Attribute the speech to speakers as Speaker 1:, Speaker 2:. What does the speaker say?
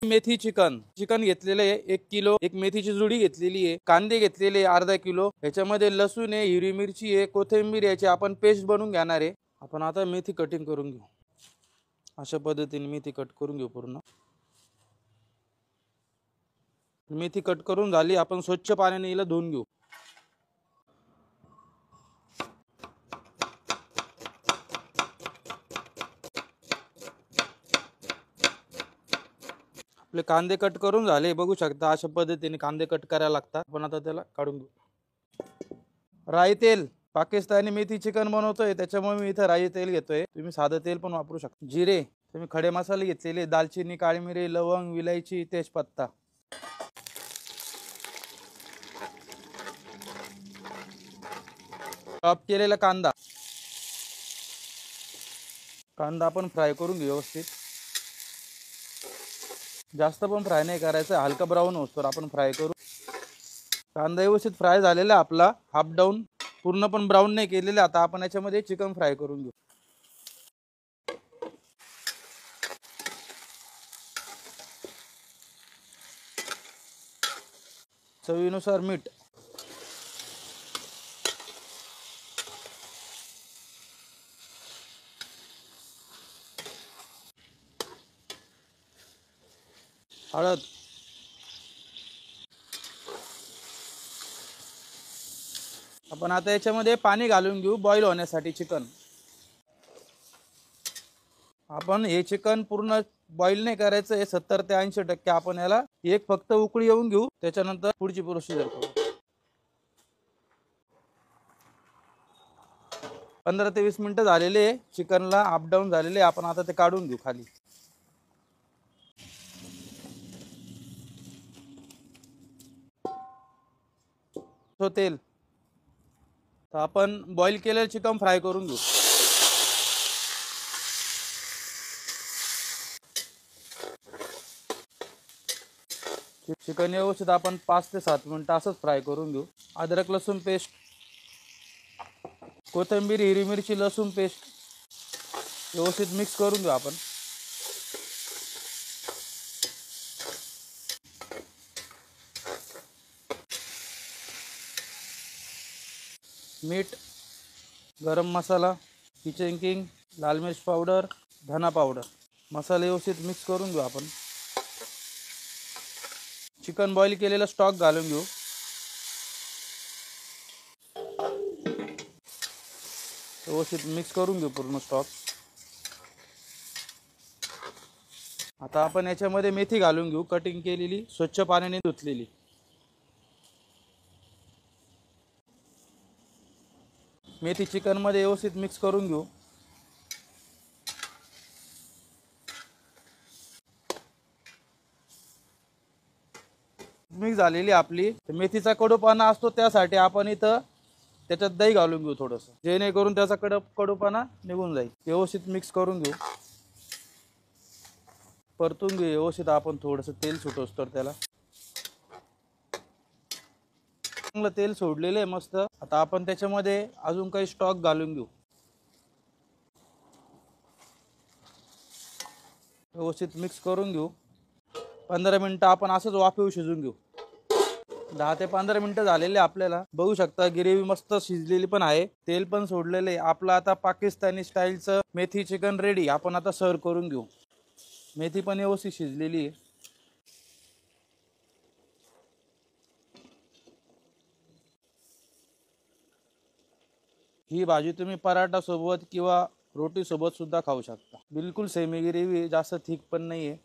Speaker 1: मेथी chicken घेतलेलं आहे 1 kilo, एक मेथीची जुडी घेतलेली आहे, कांदे घेतलेले अर्धा किलो, ह्याच्यामध्ये लसूण आहे, हिरवी मिरची आहे, कोथिंबीर याची आपण पेस्ट बनवून घेणार आहे। आपण आता मेथी कटिंग करून घेऊ। अशा पद्धतीने मेथी कट करून घेऊ। पूर्ण मेथी कट करून झाली, आपण स्वच्छ पाण्याने हिला धुवून घेऊ। आपले कांदे कट करून झाले, बघू शकता अशा पद्धतीने कांदे कट करायला लागतात। आपण आता त्याला काढून घेऊ। राई तेल, पाकिस्तानी मेथी चिकन बनवतोय त्याच्यामुळे मी इथं राई तेल घेतोय, तुम्ही साधं तेल पण वापरू शकता। जिरे, तुम्ही खडे मसाले घेतलेले, दालचिनी, काळी मिरी, लवंग, विलायची, तेजपत्ता। चॉप केलेला कांदा आपण फ्राय करून घेऊ व्यवस्थित। जास्त पण फ्राय नाही करायचं, हलका ब्राऊन होतो आपण फ्राय करू। कांदा व्यवस्थित फ्राय झालेला आपला, हाफ डाऊन, पूर्ण पण ब्राऊन नाही केलेला। आता आपण याच्यामध्ये चिकन फ्राय करून घेऊ। चवीनुसार मीठ, हळद, आपण आता याच्यामध्ये पाणी घालून घेऊ बॉईल होण्यासाठी चिकन। आपण हे चिकन पूर्ण बॉईल नाही करायचं, हे 70 ते 80% आपण याला एक फक्त उकळी येऊन घेऊ, त्याच्यानंतर पुढची प्रोसिजर करू। 15 ते 20 मिनिटं झालेले, चिकनला अप डाऊन झालेले, आपण आता ते काढून घेऊ खाली। तो तेल, तर आपण बॉईल केलेलं चिकन फ्राय करून घेऊ। चिकन व्यवस्थित आपण 5 ते 7 मिनिटं असंच फ्राय करून घेऊ। अद्रक लसूण पेस्ट, कोथिंबीर, हिरवी मिरची, लसूण पेस्ट व्यवस्थित मिक्स करून घेऊ आपण। मीठ, गरम मसाला, किचन किंग, लाल मिर्च पावडर, धना पावडर, मसाले व्यवस्थित मिक्स करून घेऊ आपण। चिकन बॉईल केलेला स्टॉक घालून घेऊ। व्यवस्थित मिक्स करून घेऊ पूर्ण स्टॉक। आता आपण याच्यामध्ये मेथी घालून घेऊ, कटिंग केलेली, स्वच्छ पाण्याने धुतलेली। मेथी चिकन मध्ये व्यवस्थित मिक्स करून घेऊ। मिक्स झालेली आपली मेथीचा कडूपणा असतो, त्यासाठी आपण इथं त्याच्यात दही घालून घेऊ थोडंसं, जेणेकरून त्याचा कडूपणा निघून जाईल। व्यवस्थित मिक्स करून घेऊ, परतून घेऊ व्यवस्थित आपण, थोडंसं तेल सुटोस तर त्याला। चांगलं तेल सोडलेलं आहे मस्त। आता आपण त्याच्यामध्ये अजून काही स्टॉक घालून घेऊ, व्यवस्थित मिक्स करून घेऊ। 15 मिनिटं आपण असंच वाफेवर शिजून घेऊ। 10 ते 15 मिनिटं झालेले आपल्याला, बघू शकता ग्रेव्ही मस्त शिजलेली पण आहे, तेल पण सोडलेले आहे। आपला आता पाकिस्तानी स्टाईलचं मेथी चिकन रेडी। आपण आता सर्व करून घेऊ। मेथी पण व्यवस्थित शिजलेली आहे। ही भाजी तुम्ही पराठा सोबत किंवा रोटी सोबत सुद्धा खाऊ शकता। बिलकुल सेमी ग्रेव्ही, जास्त थिक पण नाहीये।